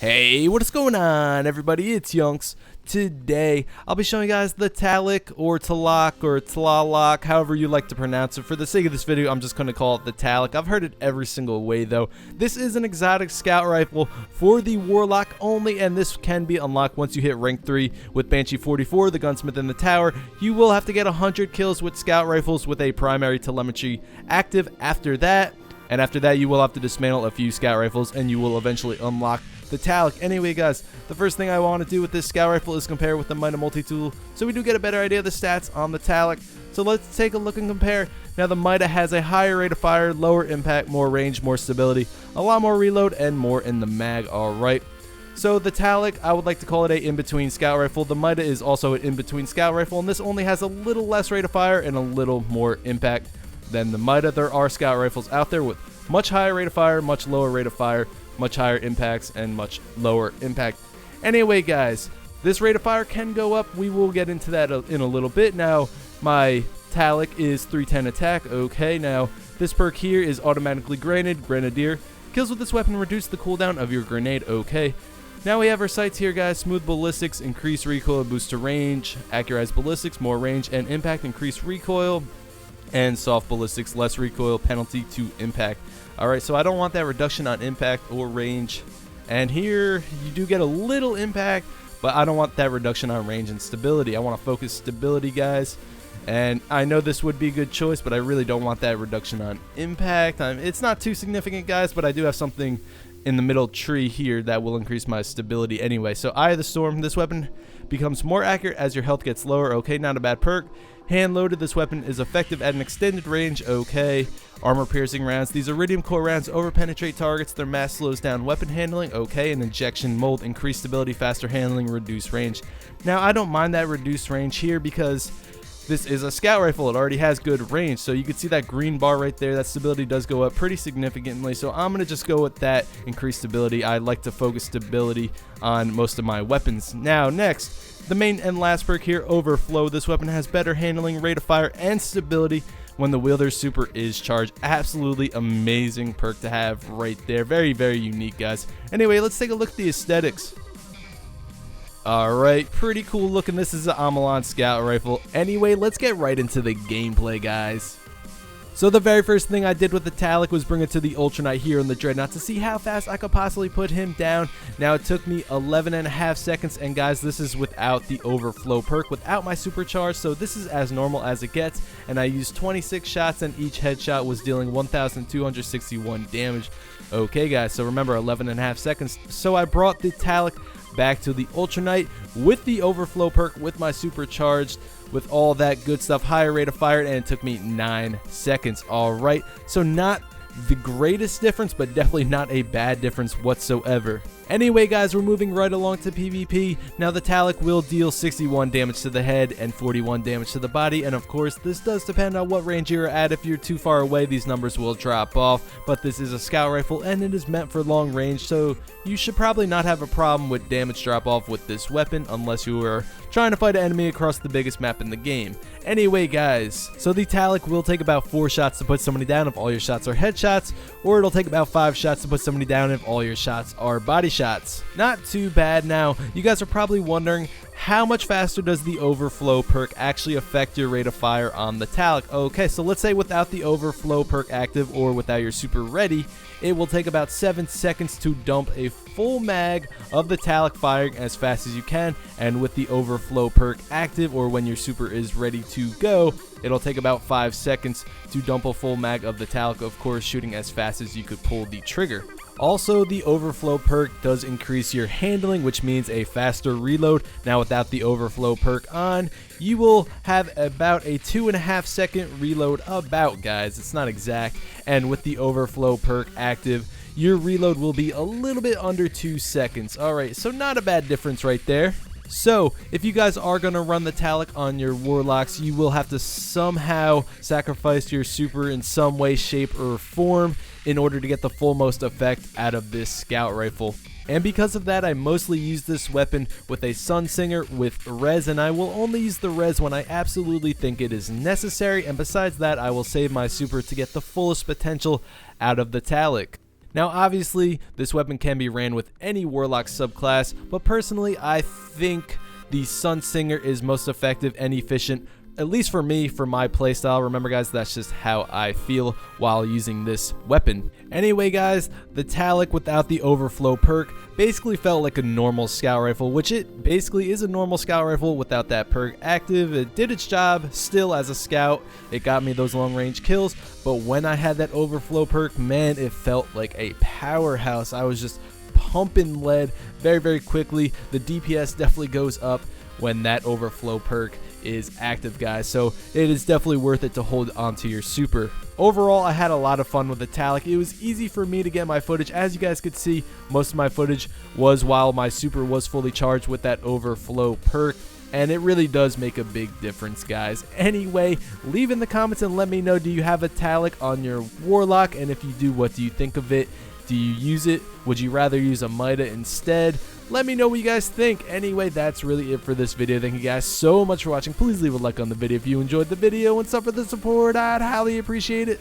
Hey, what is going on, everybody? It's Yunks. Today, I'll be showing you guys the Tlaloc or Tlaloc or Tlaloc, however you like to pronounce it. For the sake of this video, I'm just going to call it the Tlaloc. I've heard it every single way, though. This is an exotic scout rifle for the Warlock only, and this can be unlocked once you hit rank 3 with Banshee 44, the gunsmith in the tower. You will have to get 100 kills with scout rifles with a primary telemetry active after that. And after that, you will have to dismantle a few scout rifles, and you will eventually unlock the Tlaloc. Anyway, guys, the first thing I want to do with this scout rifle is compare with the Mida multi-tool, so we do get a better idea of the stats on the Tlaloc. So let's take a look and compare. Now, the Mida has a higher rate of fire, lower impact, more range, more stability, a lot more reload, and more in the mag. Alright, so the Tlaloc, I would like to call it a in-between scout rifle. The Mida is also an in-between scout rifle, and this only has a little less rate of fire and a little more impact than the Mida. There are scout rifles out there with much higher rate of fire, much lower rate of fire, much higher impacts, and much lower impact. Anyway, guys, this rate of fire can go up. We will get into that in a little bit. Now, my Tlaloc is 310 attack. Okay, now this perk here is automatically Grenadier. Kills with this weapon reduce the cooldown of your grenade. Okay. Now we have our sights here, guys. Smooth ballistics, increase recoil, boost to range. Accurized ballistics, more range and impact, increase recoil. And soft ballistics, less recoil, penalty to impact. Alright, so I don't want that reduction on impact or range. And here, you do get a little impact, but I don't want that reduction on range and stability. I want to focus stability, guys. And I know this would be a good choice, but I really don't want that reduction on impact. It's not too significant, guys, but I do have something in the middle tree here that will increase my stability anyway. So Eye of the Storm, this weapon becomes more accurate as your health gets lower. Okay, not a bad perk. Hand loaded, this weapon is effective at an extended range. Okay. Armor piercing rounds, these iridium core rounds over penetrate targets. Their mass slows down weapon handling. Okay. And injection mold, increased stability, faster handling, reduced range. Now, I don't mind that reduced range here because this is a scout rifle. It already has good range. So you can see that green bar right there. That stability does go up pretty significantly. So I'm going to just go with that increased stability. I like to focus stability on most of my weapons. Now, next, the main and last perk here, Overflow. This weapon has better handling, rate of fire, and stability when the wielder's super is charged. Absolutely amazing perk to have right there. Very, very unique, guys. Anyway, let's take a look at the aesthetics. Alright, pretty cool looking. This is an Amalon scout rifle. Anyway, let's get right into the gameplay, guys. So the very first thing I did with the Tlaloc was bring it to the Ultra Knight here in the Dreadnought to see how fast I could possibly put him down. Now, it took me 11.5 seconds, and guys, this is without the Overflow perk, without my supercharge, so this is as normal as it gets, and I used 26 shots, and each headshot was dealing 1,261 damage. Okay, guys, so remember, 11.5 seconds. So I brought the Tlaloc back to the Ultra Knight with the Overflow perk, with my supercharged, with all that good stuff, higher rate of fire, and it took me 9 seconds. Alright, so not the greatest difference, but definitely not a bad difference whatsoever. Anyway, guys, we're moving right along to PvP. Now, the Tlaloc will deal 61 damage to the head and 41 damage to the body, and of course, this does depend on what range you're at. If you're too far away, these numbers will drop off, but this is a scout rifle, and it is meant for long range, so you should probably not have a problem with damage drop off with this weapon, unless you are trying to fight an enemy across the biggest map in the game. Anyway, guys, so the Tlaloc will take about 4 shots to put somebody down if all your shots are headshots, or it'll take about 5 shots to put somebody down if all your shots are body shots. Not too bad. Now, you guys are probably wondering, how much faster does the Overflow perk actually affect your rate of fire on the Tlaloc? Okay, so let's say without the Overflow perk active or without your super ready, it will take about 7 seconds to dump a full mag of the Tlaloc firing as fast as you can, and with the Overflow perk active or when your super is ready to go, it'll take about 5 seconds to dump a full mag of the Tlaloc, of course shooting as fast as you could pull the trigger. Also, the Overflow perk does increase your handling, which means a faster reload. Now, without the Overflow perk on, you will have about a 2.5 second reload, guys. It's not exact. And with the Overflow perk active, your reload will be a little bit under 2 seconds. Alright, so not a bad difference right there. So, if you guys are going to run the Tlaloc on your Warlocks, you will have to somehow sacrifice your super in some way, shape, or form in order to get the full most effect out of this scout rifle. And because of that, I mostly use this weapon with a Sunsinger with res, and I will only use the res when I absolutely think it is necessary, and besides that, I will save my super to get the fullest potential out of the Tlaloc. Now obviously this weapon can be ran with any Warlock subclass, but personally I think the Sunsinger is most effective and efficient, at least for me, for my playstyle. Remember guys, that's just how I feel while using this weapon. Anyway guys, the Tlaloc without the overflow perk basically felt like a normal scout rifle, which it basically is a normal scout rifle without that perk active. It did its job still as a scout, it got me those long range kills, but when I had that overflow perk, man, it felt like a powerhouse. I was just pumping lead very quickly. The DPS definitely goes up when that overflow perk is active guys, so it is definitely worth it to hold onto your super. Overall, I had a lot of fun with the Tlaloc. It was easy for me to get my footage. As you guys could see, most of my footage was while my super was fully charged with that overflow perk, and it really does make a big difference guys. Anyway, leave in the comments and let me know, do you have a Tlaloc on your Warlock, and if you do, what do you think of it? Do you use it? Would you rather use a Mida instead? Let me know what you guys think. Anyway, that's really it for this video. Thank you guys so much for watching. Please leave a like on the video if you enjoyed the video and stuff for the support. I'd highly appreciate it.